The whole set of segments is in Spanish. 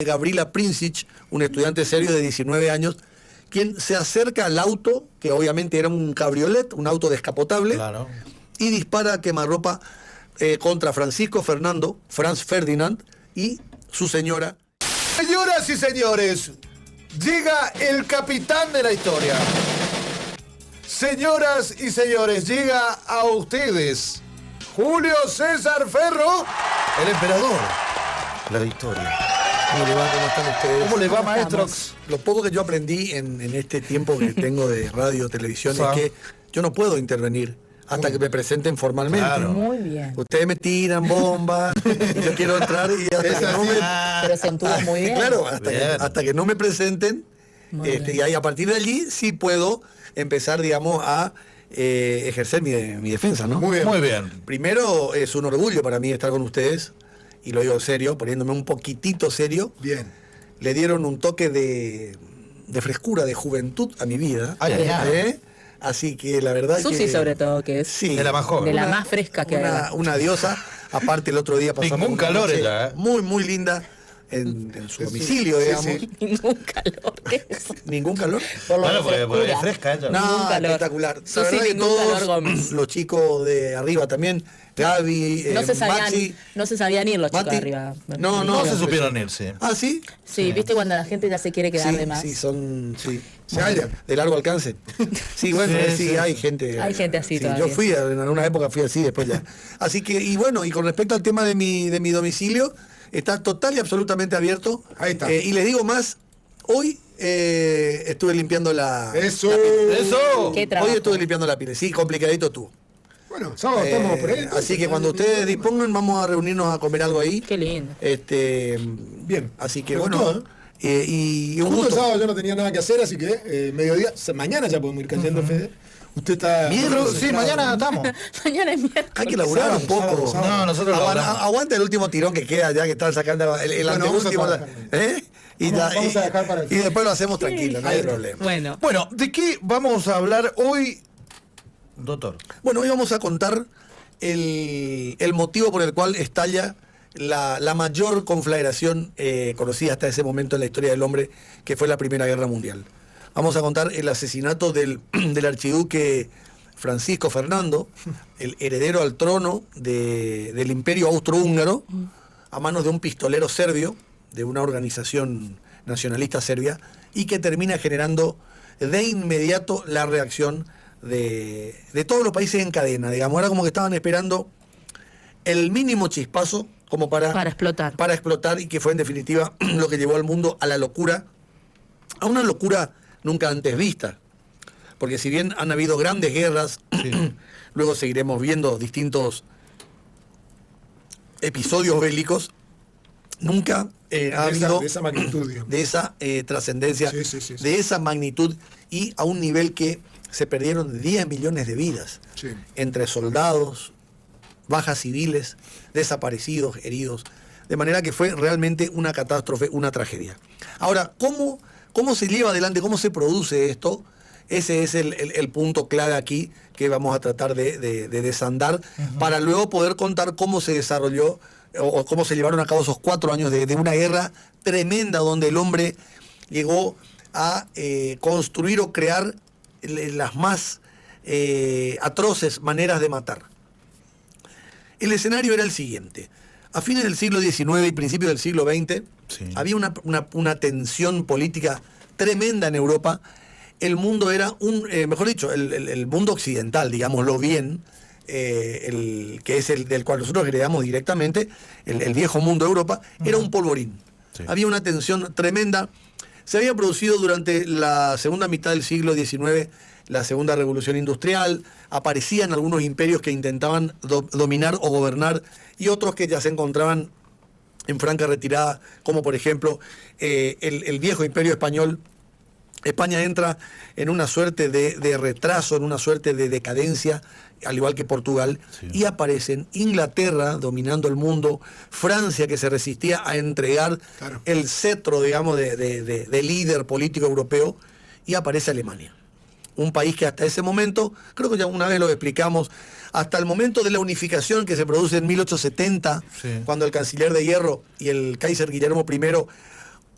Gavrila Princic, un estudiante serio de 19 años, quien se acerca al auto, que obviamente era un cabriolet, un auto descapotable, Claro. y dispara a quemarropa contra Francisco Fernando, Franz Ferdinand, y su señora. Señoras y señores, llega el capitán de la historia. Señoras y señores, llega a ustedes Julio César Ferro, el emperador de la historia. ¿Cómo le va? ¿Cómo están ustedes? ¿Cómo le va, maestro? Lo poco que yo aprendí en este tiempo que tengo de radio, televisión, es que yo no puedo intervenir hasta que me presenten formalmente. Claro. Muy bien. Ustedes me tiran bombas y yo quiero entrar y hasta que no me... Pero se entuvo muy bien. Claro, Bien. hasta que no me presenten, Muy bien. y ahí a partir de allí sí puedo empezar, digamos, a ejercer mi defensa, ¿no? Muy bien. Primero, es un orgullo para mí estar con ustedes, y lo digo serio, poniéndome un poquitito serio. Bien. Le dieron un toque de frescura, de juventud a mi vida. Ay, ay, ay. Así que la verdad Susi que... sobre todo, que es Sí, De la más joven. de la más fresca que hay. una diosa. Aparte, el otro día pasamos Ningún una calor noche ella, ¿eh? muy, muy linda en su domicilio, sí, digamos. sí. Ningún calor. ¿Qué es eso? Ningún calor. Por lo Bueno, de porque es frescura. fresca ella. No, Ningún calor. espectacular. La Susi, verdad que ningún calor, todos Gómez. los chicos de arriba también, Gaby, No se sabían, Maxi. no se sabían ir los chicos Mati. de arriba. No, No se supieron irse. Ah, ¿sí? Sí, viste cuando la gente ya se quiere quedar Sí, de más. sí, son... Sí. Se hallan. De largo alcance. Sí, bueno, Sí, sí, hay gente... Hay gente así sí, todavía. yo fui, en una época fui así, después ya. Así que, y bueno, y con respecto al tema de mi domicilio, está total y absolutamente abierto. Ahí está. Y les digo más, hoy estuve limpiando la... ¡Eso! la piel. ¡Eso! ¿Qué trabajo? Hoy estuve limpiando la piel. Sí, complicadito tú. Bueno, sábado estamos por ahí. Así que cuando ustedes dispongan, vamos a reunirnos a comer algo ahí. Qué lindo. Bien, así que Me bueno. gustó, Y un Justo el gusto. sábado yo no tenía nada que hacer, así que mediodía, mañana ya podemos ir cayendo, Fede. Usted está... Miércoles, sí, mañana estamos. Mañana es miércoles. Hay que laburar un poco. sábado. No, nosotros laburamos. Aguanta el último tirón que queda ya que están sacando el Bueno, vamos a anteúltimo. trabajar. Y, Vamos a dejar para el- y después lo hacemos tranquilo, no hay problema. Bueno, Bueno, ¿de qué vamos a hablar hoy, doctor? Bueno, hoy vamos a contar el motivo por el cual estalla la mayor conflagración conocida hasta ese momento en la historia del hombre, que fue la Primera Guerra Mundial. Vamos a contar el asesinato del archiduque Francisco Fernando, el heredero al trono del Imperio Austrohúngaro, a manos de un pistolero serbio, de una organización nacionalista serbia, y que termina generando de inmediato la reacción de todos los países en cadena, digamos. Era como que estaban esperando el mínimo chispazo como para explotar. para explotar, y que fue en definitiva lo que llevó al mundo a la locura, a una locura nunca antes vista. Porque si bien han habido grandes guerras, luego seguiremos viendo distintos episodios bélicos, nunca ha habido de esa magnitud, digamos. de esa trascendencia, Sí. de esa magnitud, y a un nivel que se perdieron 10 millones de vidas Sí. entre soldados, bajas civiles, desaparecidos, heridos, de manera que fue realmente una catástrofe, una tragedia. Ahora, ¿cómo se lleva adelante, cómo se produce esto? Ese es el punto clave aquí que vamos a tratar de desandar, para luego poder contar cómo se desarrolló o cómo se llevaron a cabo esos 4 años de una guerra tremenda, donde el hombre llegó a construir o crear las más atroces maneras de matar. El escenario era el siguiente. A fines del siglo XIX y principios del siglo XX, había una tensión política tremenda en Europa. El mundo era mejor dicho, el mundo occidental, digámoslo bien, que es el del cual nosotros heredamos directamente, el viejo mundo de Europa, era un polvorín. Sí. Había una tensión tremenda. Se había producido durante la segunda mitad del siglo XIX la segunda revolución industrial, aparecían algunos imperios que intentaban dominar o gobernar, y otros que ya se encontraban en franca retirada, como por ejemplo el viejo imperio español. España entra en una suerte de retraso, en una suerte de decadencia, al igual que Portugal, y aparecen Inglaterra dominando el mundo, Francia, que se resistía a entregar el cetro, digamos, de líder político europeo, y aparece Alemania. Un país que hasta ese momento, creo que ya una vez lo explicamos, hasta el momento de la unificación que se produce en 1870, cuando el canciller de hierro y el Kaiser Guillermo I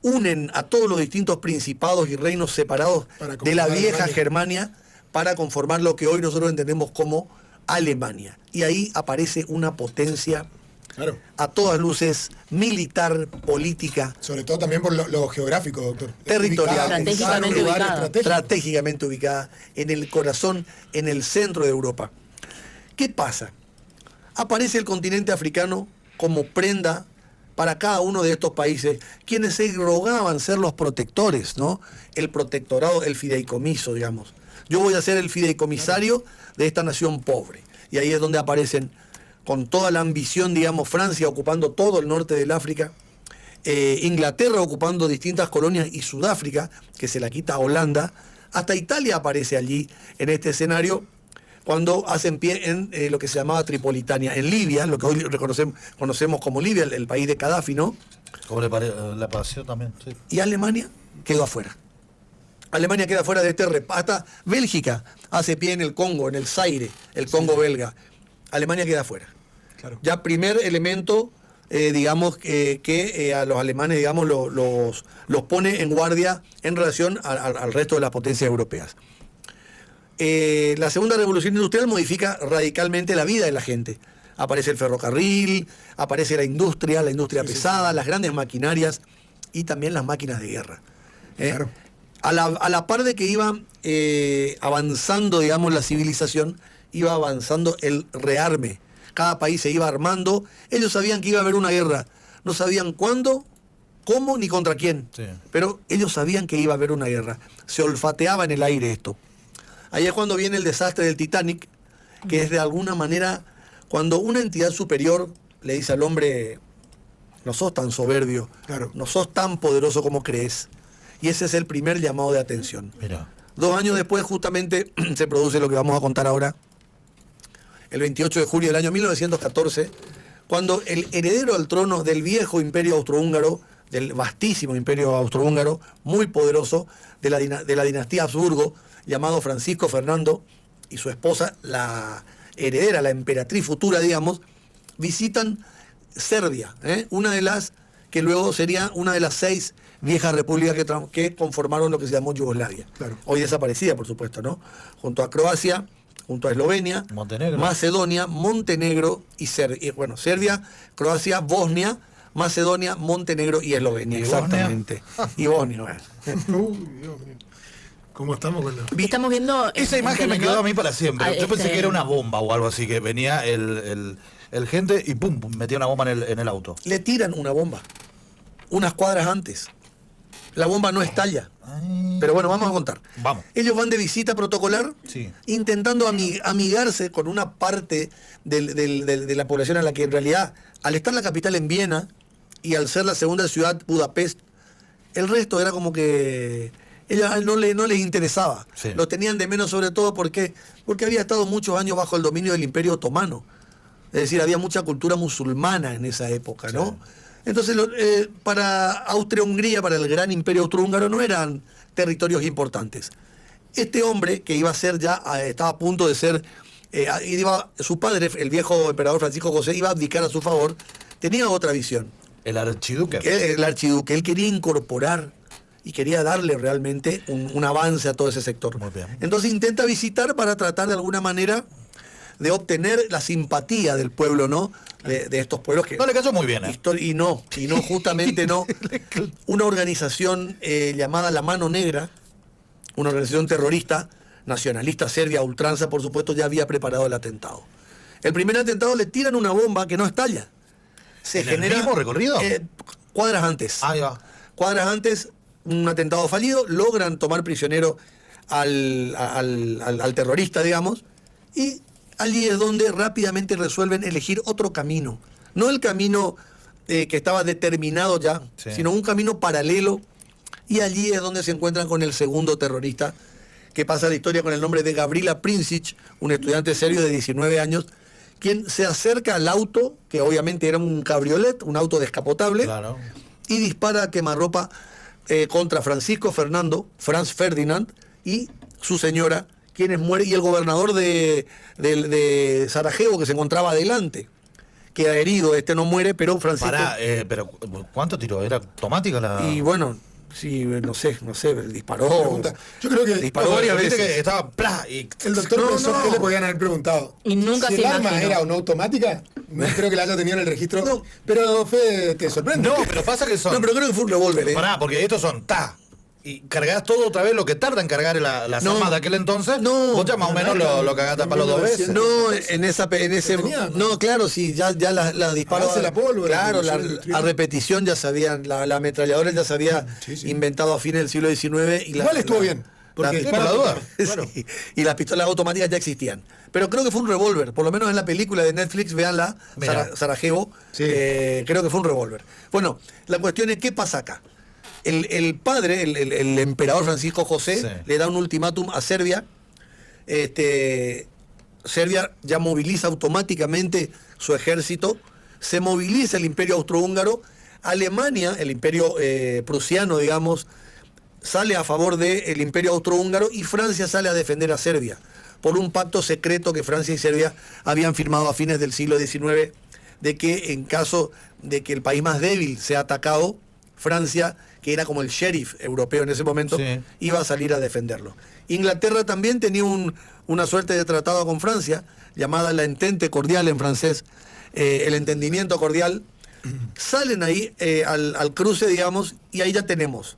unen a todos los distintos principados y reinos separados Para de la conformar vieja Alemania. Germania para conformar lo que hoy nosotros entendemos como Alemania. Y ahí aparece una potencia Claro. a todas luces militar, política, Sobre todo también por lo geográfico, doctor. Territorial. Estratégicamente en un lugar ubicado. estratégico. estratégicamente ubicada en el corazón, en el centro de Europa. ¿Qué pasa? Aparece el continente africano como prenda para cada uno de estos países, quienes se rogaban ser los protectores, ¿no? El protectorado, el fideicomiso, digamos. Yo voy a ser el fideicomisario de esta nación pobre. Y ahí es donde aparecen con toda la ambición, digamos, Francia ocupando todo el norte del África, Inglaterra ocupando distintas colonias y Sudáfrica, que se la quita a Holanda, hasta Italia aparece allí en este escenario cuando hacen pie en lo que se llamaba Tripolitania, en Libia, lo que hoy conocemos como Libia, el país de Gaddafi, ¿no? Como le pareció también, sí. Y Alemania quedó afuera. Alemania queda fuera de este hasta Bélgica hace pie en el Congo, en el Zaire, el Congo belga. Alemania queda afuera. Claro. Ya primer elemento, digamos, que a los alemanes, digamos, los pone en guardia en relación al resto de las potencias europeas. La segunda revolución industrial modifica radicalmente la vida de la gente. Aparece el ferrocarril, aparece la industria pesada, las grandes maquinarias y también las máquinas de guerra. Claro. A la par de que iba avanzando, digamos, la civilización, iba avanzando el rearme. Cada país se iba armando. Ellos sabían que iba a haber una guerra. No sabían cuándo, cómo ni contra quién. Sí. Pero ellos sabían que iba a haber una guerra. Se olfateaba en el aire esto. Ahí es cuando viene el desastre del Titanic, que es de alguna manera cuando una entidad superior le dice al hombre: no sos tan soberbio, Claro. no sos tan poderoso como crees. Y ese es el primer llamado de atención. Mira. 2 años después justamente se produce lo que vamos a contar ahora, el 28 de julio del año 1914, cuando el heredero al trono del viejo imperio austrohúngaro, del vastísimo imperio austrohúngaro, muy poderoso, de la dinastía Habsburgo, llamado Francisco Fernando, y su esposa, la heredera, la emperatriz futura, digamos, visitan Serbia, una de las que luego sería una de las 6 viejas repúblicas que conformaron lo que se llamó Yugoslavia. Claro. Hoy desaparecida, por supuesto, ¿no? Junto a Croacia, junto a Eslovenia, Montenegro. Macedonia, Montenegro y Serbia. Bueno, Serbia, Croacia, Bosnia, Macedonia, Montenegro y Eslovenia. ¿Y Bosnia? Exactamente. Y Bosnia, bueno. Uy, Dios mío. ¿Cómo estamos con la...? Estamos viendo. Esa en imagen me Telenor- quedó a mí para siempre. Ah, Yo pensé que era una bomba o algo así, que venía el gente y pum, metía una bomba en el auto. Le tiran una bomba unas cuadras antes. La bomba no estalla. Pero bueno, vamos a contar. Vamos. Ellos van de visita protocolar, Sí. intentando amigarse con una parte de la población a la que en realidad, al estar la capital en Viena y al ser la segunda ciudad, Budapest, el resto era como que ella no les interesaba. Sí. Lo tenían de menos, sobre todo porque había estado muchos años bajo el dominio del Imperio Otomano. Es decir, había mucha cultura musulmana en esa época, ¿no? Entonces, para Austria-Hungría, para el gran imperio austrohúngaro, no eran territorios importantes. Este hombre, que iba a ser ya, estaba a punto de ser, su padre, el viejo emperador Francisco José, iba a abdicar a su favor, tenía otra visión. El archiduque. El archiduque, él quería incorporar y quería darle realmente un avance a todo ese sector. Muy bien. Entonces intenta visitar para tratar de alguna manera de obtener la simpatía del pueblo, ¿no? De estos pueblos que... No le cayó muy bien, ¿eh? Y no, justamente no. Una organización llamada La Mano Negra, una organización terrorista, nacionalista serbia, a ultranza, por supuesto, ya había preparado el atentado. El primer atentado le tiran una bomba que no estalla. Se ¿En el genera... mismo recorrido? Cuadras antes. Ahí va. Cuadras antes, un atentado fallido, logran tomar prisionero al terrorista, digamos, y allí es donde rápidamente resuelven elegir otro camino. No el camino que estaba determinado ya, Sí. sino un camino paralelo, y allí es donde se encuentran con el segundo terrorista, que pasa la historia con el nombre de Gavrila Princic, un estudiante serbio de 19 años, quien se acerca al auto, que obviamente era un cabriolet, un auto descapotable, Claro. y dispara a quemarropa contra Francisco Fernando, Franz Ferdinand, y su señora, quienes mueren, y el gobernador de Sarajevo, que se encontraba adelante, queda herido, este no muere, pero Francisco... Pará, pero ¿cuánto tiró? ¿Era automática la...? Y bueno, sí, no sé, disparó. Pregunta. Yo creo que Disparó varias Viste veces. que estaba ¡plá! Y el doctor No, pensó no. que le podían haber preguntado. Y nunca si se el arma imaginó. era o no automática, no creo que la haya tenido en el registro. No. Pero Fede, te sorprende. No, pero pasa que son... No, pero creo que fue un revólver, ¿eh? Pará, porque estos son ¡ta! Y cargás todo otra vez lo que tarda en cargar las No. armas de aquel entonces. No. Vos ya más o menos lo cagaste a palo dos veces. No, en ese... Tenía, No, claro, sí, ya la disparó. Avance la pólvora, Claro, que a repetición ya sabían, la ametralladora ya se había Sí. inventado a fines del siglo XIX. Y Igual estuvo bien. Porque la- dispara por la duda. Claro. Sí, y las pistolas automáticas ya existían. Pero creo que fue un revólver, por lo menos en la película de Netflix, véanla, Mirá. Sarajevo, Sí. creo que fue un revólver. Bueno, la cuestión es, ¿qué pasa acá? El padre, el emperador Francisco José, Sí. le da un ultimátum a Serbia. Serbia ya moviliza automáticamente su ejército, se moviliza el imperio austrohúngaro, Alemania, el imperio prusiano, digamos, sale a favor del imperio austrohúngaro y Francia sale a defender a Serbia por un pacto secreto que Francia y Serbia habían firmado a fines del siglo XIX, de que en caso de que el país más débil sea atacado, Francia, que era como el sheriff europeo en ese momento, Sí. iba a salir a defenderlo. Inglaterra también tenía una suerte de tratado con Francia, llamada la entente cordial en francés, el entendimiento cordial. Salen ahí al cruce, digamos, y ahí ya tenemos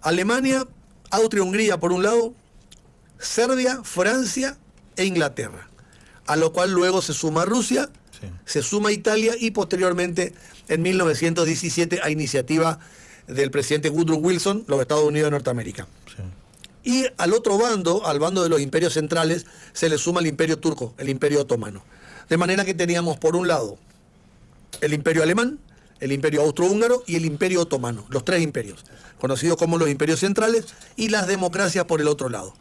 Alemania, Austria-Hungría por un lado, Serbia, Francia e Inglaterra. A lo cual luego se suma Rusia, Sí. se suma Italia y posteriormente en 1917 a iniciativa del presidente Woodrow Wilson, los Estados Unidos de Norteamérica. Sí. Y al otro bando, al bando de los imperios centrales, se le suma el imperio turco, el imperio otomano. De manera que teníamos por un lado el imperio alemán, el imperio austrohúngaro y el imperio otomano, los tres imperios, conocidos como los imperios centrales, y las democracias por el otro lado.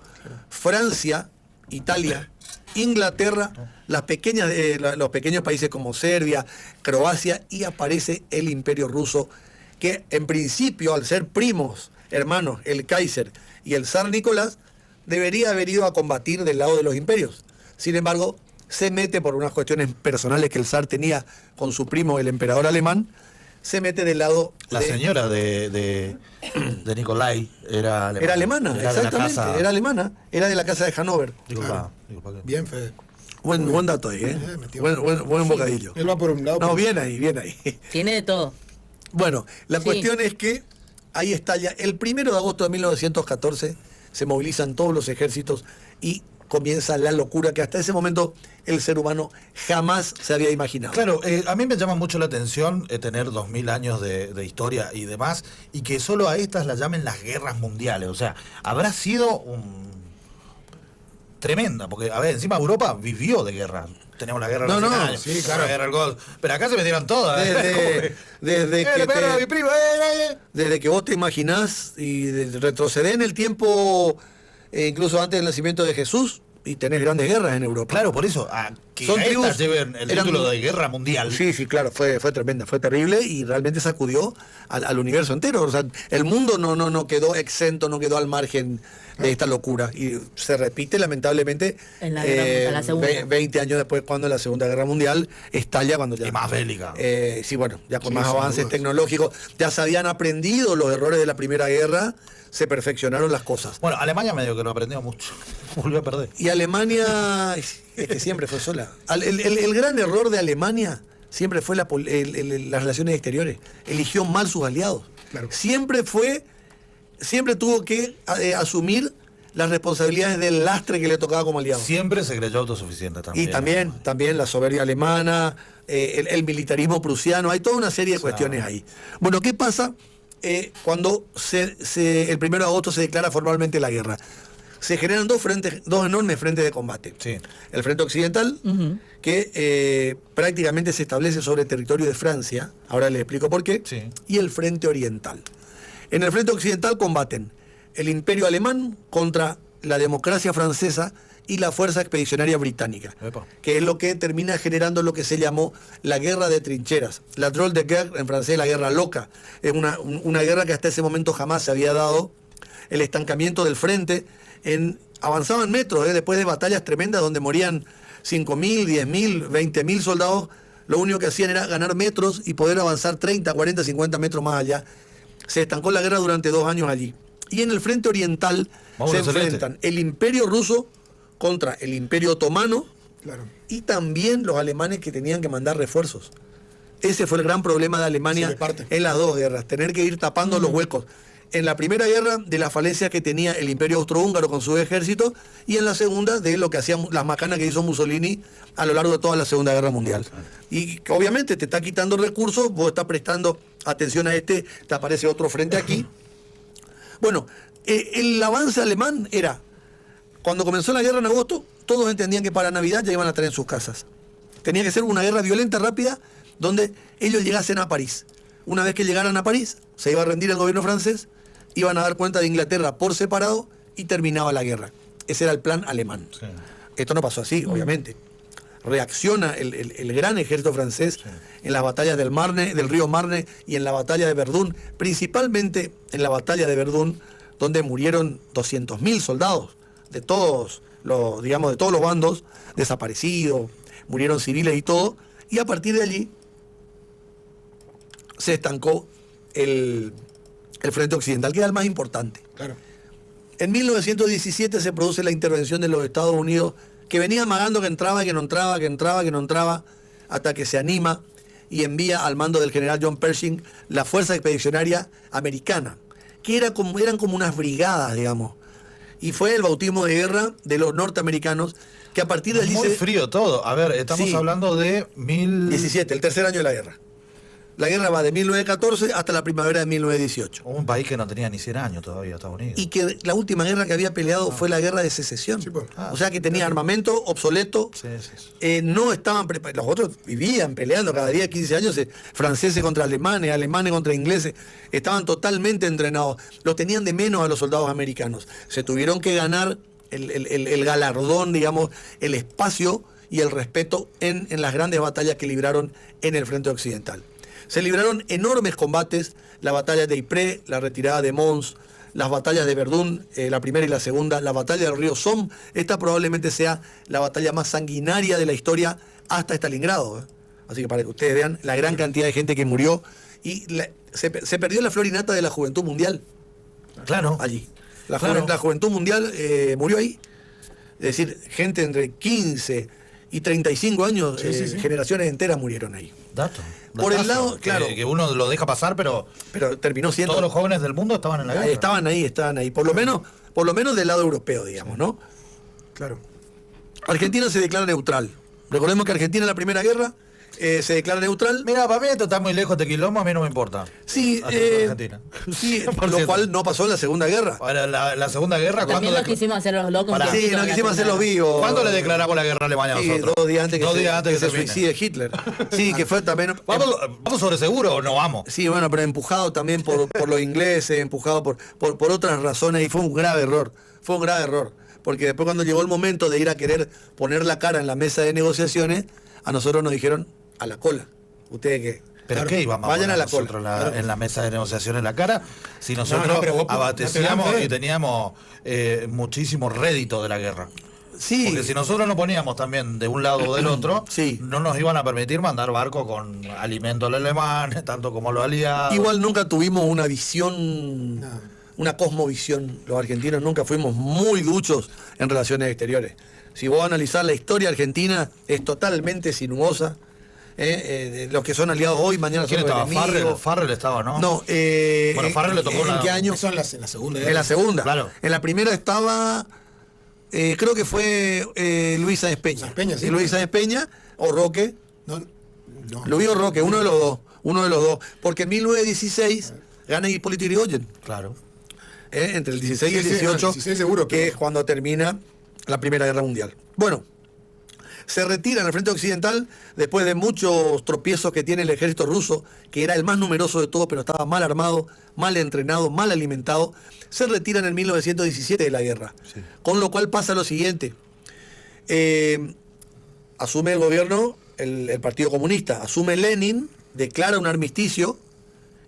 Francia, Italia, Inglaterra, los pequeños países como Serbia, Croacia, y aparece el imperio ruso, que en principio, al ser primos, hermanos, el Kaiser y el zar Nicolás, debería haber ido a combatir del lado de los imperios. Sin embargo, se mete por unas cuestiones personales que el zar tenía con su primo, el emperador alemán, se mete del lado La de... señora de Nicolai era alemana. Era alemana, Era de la exactamente, casa- era alemana, era de la casa de Hannover. Disculpa. Bien, Fede. Buen dato ahí, ¿eh? metió. Buen bocadillo. Él va por un lado. No, por- bien ahí, bien ahí. Tiene de todo. Bueno, la Sí. cuestión es que ahí estalla, el 1 de agosto de 1914 se movilizan todos los ejércitos y comienza la locura que hasta ese momento el ser humano jamás se había imaginado. Claro, a mí me llama mucho la atención tener 2000 años de historia y demás, y que solo a estas las llamen las guerras mundiales. O sea, habrá sido tremenda, porque, a ver, encima Europa vivió de guerra. Tenemos la guerra de No, los no, 100 años, sí, la guerra del Golfo. Pero acá se metieron todas. Desde que pero te- mi primo, Desde que vos te imaginás y retrocedés en el tiempo, incluso antes del nacimiento de Jesús, y tenés grandes guerras en Europa. Claro, por eso, a que Son a tribus- estas lleven el eran- título de guerra mundial. Sí, sí, claro, fue tremenda, fue terrible y realmente sacudió al universo entero. O sea, el mundo no quedó exento, no quedó al margen de esta locura. Y se repite lamentablemente En la guerra mundial, la segunda. 20 años después, cuando la Segunda Guerra Mundial estalla, cuando ya... Y más bélica. Sí, bueno, ya con Sí, más sin avances dudas. tecnológicos, ya se habían aprendido los errores de la Primera Guerra, se perfeccionaron las cosas. Bueno, Alemania medio que lo aprendió mucho. Volvió a perder. Y Alemania es que siempre fue sola. El gran error de Alemania siempre fue las relaciones exteriores. Eligió mal sus aliados. Claro. Siempre tuvo que asumir las responsabilidades del lastre que le tocaba como aliado. Siempre se creyó autosuficiente también. Y también la soberbia alemana, el militarismo prusiano, hay toda una serie de cuestiones ahí. Bueno, ¿qué pasa cuando el 1 de agosto se declara formalmente la guerra? Se generan dos enormes frentes de combate. Sí. El frente occidental, que prácticamente se establece sobre el territorio de Francia, ahora les explico por qué, Sí. y el frente oriental. En el frente occidental combaten el imperio alemán contra la democracia francesa y la fuerza expedicionaria británica, Epa. que es lo que termina generando lo que se llamó la guerra de trincheras. La drôle de guerre, en francés, la guerra loca. Es una guerra que hasta ese momento jamás se había dado. El estancamiento del frente, avanzaban metros, después de batallas tremendas donde morían 5.000, 10.000, 20.000 soldados lo único que hacían era ganar metros y poder avanzar 30, 40, 50 metros más allá. Se estancó la guerra durante 2 años allí. Y en el frente oriental se enfrentan el Imperio ruso contra el Imperio otomano, Claro. y también los alemanes que tenían que mandar refuerzos. Ese fue el gran problema de Se Alemania le parte. en las dos guerras, tener que ir tapando los huecos. En la primera guerra, de la falencia que tenía el Imperio Austrohúngaro con su ejército, y en la segunda, de lo que hacían las macanas que hizo Mussolini a lo largo de toda la Segunda Guerra Mundial. Y que obviamente te está quitando recursos, vos estás prestando atención a te aparece otro frente aquí. Bueno, el avance alemán era, cuando comenzó la guerra en agosto, todos entendían que para Navidad ya iban a estar en sus casas. Tenía que ser una guerra violenta, rápida, donde ellos llegasen a París. Una vez que llegaran a París, se iba a rendir el gobierno francés, iban a dar cuenta de Inglaterra por separado y terminaba la guerra. Ese era el plan alemán. Sí. Esto no pasó así, obviamente. Reacciona el gran ejército francés en las batallas del río Marne y en la batalla de Verdún, principalmente en la batalla de Verdún, donde murieron 200.000 soldados de todos de todos los bandos, desaparecidos, murieron civiles y todo, y a partir de allí se estancó el frente occidental, que era el más importante. Claro. En 1917 se produce la intervención de los Estados Unidos, que venía amagando que entraba, que no entraba, que entraba, que no entraba, hasta que se anima y envía al mando del general John Pershing la Fuerza Expedicionaria Americana, que eran como unas brigadas, digamos. Y fue el bautismo de guerra de los norteamericanos, que a partir de allí Muy frío todo. A ver, estamos Sí. hablando de 17, el tercer año de la guerra. La guerra va de 1914 hasta la primavera de 1918. Un país que no tenía ni 100 años todavía, Estados Unidos. Y que la última guerra que había peleado fue la guerra de secesión. Sí, pues. O sea que tenía armamento obsoleto. Sí, sí, sí. No estaban preparados. Los otros vivían peleando cada día 15 años, franceses contra alemanes, alemanes contra ingleses. Estaban totalmente entrenados. Los tenían de menos a los soldados americanos. Se tuvieron que ganar el galardón, digamos, el espacio y el respeto en las grandes batallas que libraron en el frente occidental. Se libraron enormes combates, la batalla de Ypres, la retirada de Mons, las batallas de Verdún, la primera y la segunda, la batalla del río Somme. Esta probablemente sea la batalla más sanguinaria de la historia hasta Stalingrado. Así que para que ustedes vean la gran cantidad de gente que murió. Y se perdió la flor y nata de la juventud mundial Claro. allí. La Claro. juventud mundial murió ahí. Es decir, gente entre 15 y 35 años, Sí. generaciones enteras murieron ahí. Dato. Por el Datazo, lado, que- claro. Que uno lo deja pasar, pero Pero terminó siendo... todos los jóvenes del mundo estaban en la guerra. Estaban ahí. Por lo menos del lado europeo, digamos, ¿no? Claro. Argentina se declara neutral. Recordemos que Argentina en la Primera Guerra se declara neutral. Mira, para mí esto está muy lejos de quilombo, a mí no me importa. Sí, Argentina. sí, Por lo cierto. cual no pasó en la Segunda Guerra. Ahora, la Segunda Guerra, ¿cuándo, También nos quisimos hacer los locos. Pará. un Sí, poquito no en la quisimos Segunda hacerlos Guerra. vivos. ¿Cuándo le declaramos la guerra a Alemania Sí, nosotros? 2 días antes que, 2 días antes que se termine. suicide Hitler. Sí, que fue también... ¿Vamos sobre seguro o no vamos? Sí, bueno, pero empujado también por los ingleses, empujado por otras razones, y fue un grave error. Porque después cuando llegó el momento de ir a querer poner la cara en la mesa de negociaciones, a nosotros nos dijeron a la cola. ¿Ustedes qué? ¿Pero Claro, qué íbamos vayan a a poner la cola. nosotros Claro. en la mesa de negociación en la cara? Si nosotros No, pero vos- abastecíamos no te dan fe. y teníamos muchísimo rédito de la guerra. Sí, Porque si nosotros nos poníamos también de un lado o del otro, Sí. no nos iban a permitir mandar barcos con alimentos alemanes, tanto como los aliados. igual nunca tuvimos una visión, No. una cosmovisión. Los argentinos nunca fuimos muy duchos en relaciones exteriores. Si vos analizás la historia argentina, es totalmente sinuosa. De los que son aliados hoy, mañana son ¿Quién los estaba? enemigos. Farrell estaba, ¿no? No, Bueno, Farrell le tocó ¿en una- qué año? Eso en la Segunda Guerra. En la segunda. Claro. En la primera estaba, creo que fue Luis Sáenz Peña. Sáenz Peña, sí. Luis Sáenz Peña o Roque. No. Luis o Roque, uno de los dos. Porque en 1916 gana Hipólito Yrigoyen. Claro. Entre el 16 y el Sí, sí, 18, el 16 seguro, que pero- es cuando termina la Primera Guerra Mundial. Bueno, se retira en el frente occidental después de muchos tropiezos que tiene el ejército ruso, que era el más numeroso de todos, pero estaba mal armado, mal entrenado, mal alimentado. Se retira en el 1917 de la guerra. Sí. Con lo cual pasa lo siguiente. Asume el gobierno, el Partido Comunista, asume Lenin, declara un armisticio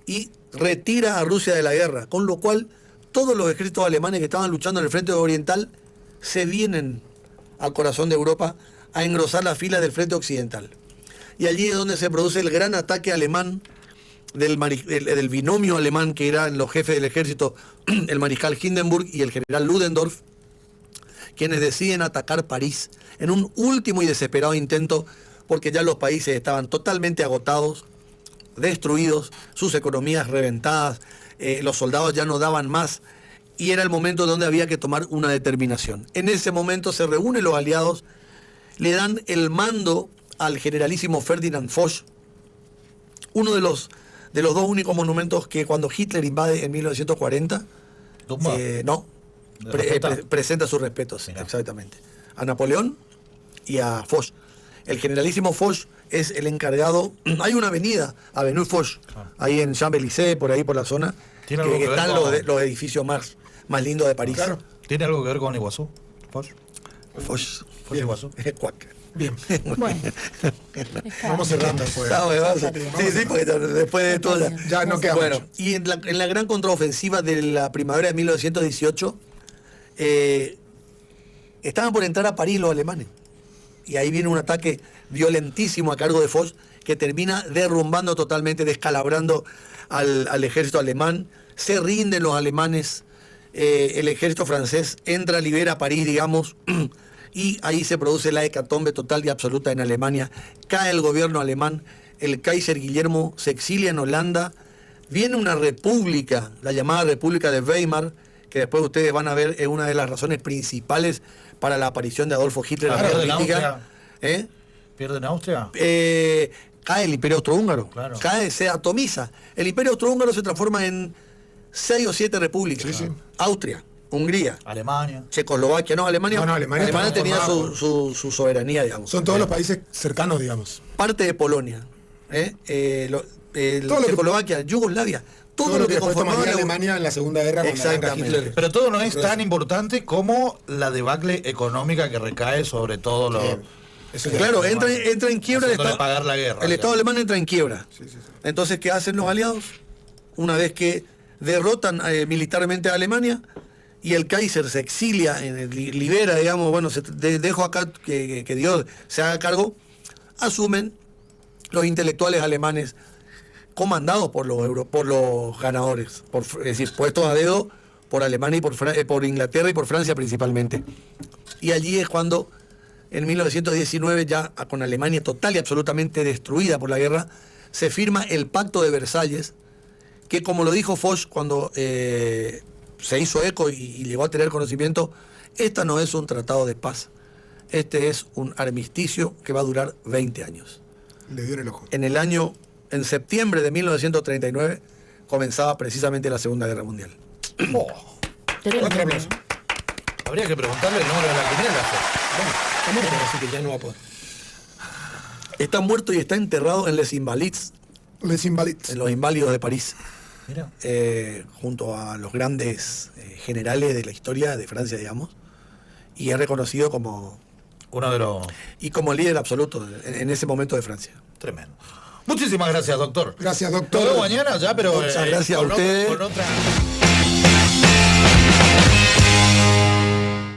y retira a Rusia de la guerra, con lo cual todos los ejércitos alemanes que estaban luchando en el frente oriental se vienen al corazón de Europa a engrosar las filas del frente occidental. y allí es donde se produce el gran ataque alemán del binomio alemán que eran los jefes del ejército, el mariscal Hindenburg y el general Ludendorff, quienes deciden atacar París en un último y desesperado intento, porque ya los países estaban totalmente agotados, destruidos, sus economías reventadas, los soldados ya no daban más, y era el momento donde había que tomar una determinación. En ese momento se reúnen los aliados, le dan el mando al generalísimo Ferdinand Foch, uno de los dos únicos monumentos que cuando Hitler invade en 1940, presenta su respeto, sí, exactamente, a Napoleón y a Foch. El generalísimo Foch es el encargado. Hay una avenida, Avenue Foch, ahí en Champs-Élysées, por ahí por la zona, que están los edificios más lindos de París. Claro. ¿Tiene algo que ver con Iguazú? Foch Iguazú. Bien. Bueno. Vamos cerrando después. Sí, porque después de todo ya no queda bueno, mucho. y en la gran contraofensiva de la primavera de 1918, estaban por entrar a París los alemanes. Y ahí viene un ataque violentísimo a cargo de Foch, que termina derrumbando totalmente, descalabrando al ejército alemán. Se rinden los alemanes, el ejército francés entra, libera París, digamos, y ahí se produce la hecatombe total y absoluta en Alemania. Cae el gobierno alemán, el Kaiser Guillermo se exilia en Holanda, viene una república, la llamada República de Weimar, que después ustedes van a ver es una de las razones principales para la aparición de Adolfo Hitler en la política. ¿Pierden Austria? Cae el Imperio Austrohúngaro, claro. Se atomiza. El Imperio Austrohúngaro se transforma en 6 o 7 repúblicas. Sí. Austria, Hungría, Alemania, Checoslovaquia, Alemania tenía su soberanía, digamos. Son todos los países cercanos, digamos. Parte de Polonia, Checoslovaquia, Yugoslavia, todo lo que conformaba Alemania en la Segunda Guerra. Exactamente. Pero todo no es tan importante como la debacle económica que recae sobre todo los... Claro, entra en quiebra el Estado. Pagar la guerra, el Estado alemán entra en quiebra. Sí. Entonces, ¿qué hacen los aliados? Una vez que derrotan militarmente a Alemania y el Kaiser se exilia, libera, digamos, bueno, dejo acá que Dios se haga cargo, asumen los intelectuales alemanes comandados por los ganadores, es decir, puestos a dedo por Alemania y por Inglaterra y por Francia principalmente. Y allí es cuando, en 1919, ya con Alemania total y absolutamente destruida por la guerra, se firma el Pacto de Versalles, que, como lo dijo Foch cuando se hizo eco y llegó a tener conocimiento, esta no es un tratado de paz, este es un armisticio que va a durar 20 años. Le dio en el ojo. En septiembre de 1939 comenzaba precisamente la Segunda Guerra Mundial. Otro aplauso. Habría que preguntarle el número de la quiniela. Así que ya no va a poder. Está muerto y está enterrado en Les Invalides. Les Invalides. En los Inválidos de París. Mira. Junto a los grandes generales de la historia de Francia, digamos. Y es reconocido como... uno de los... y como líder absoluto en ese momento de Francia. Tremendo. Muchísimas gracias, doctor. Gracias, doctor. Nos vemos mañana ya, pero... Muchas gracias a ustedes. Con otra...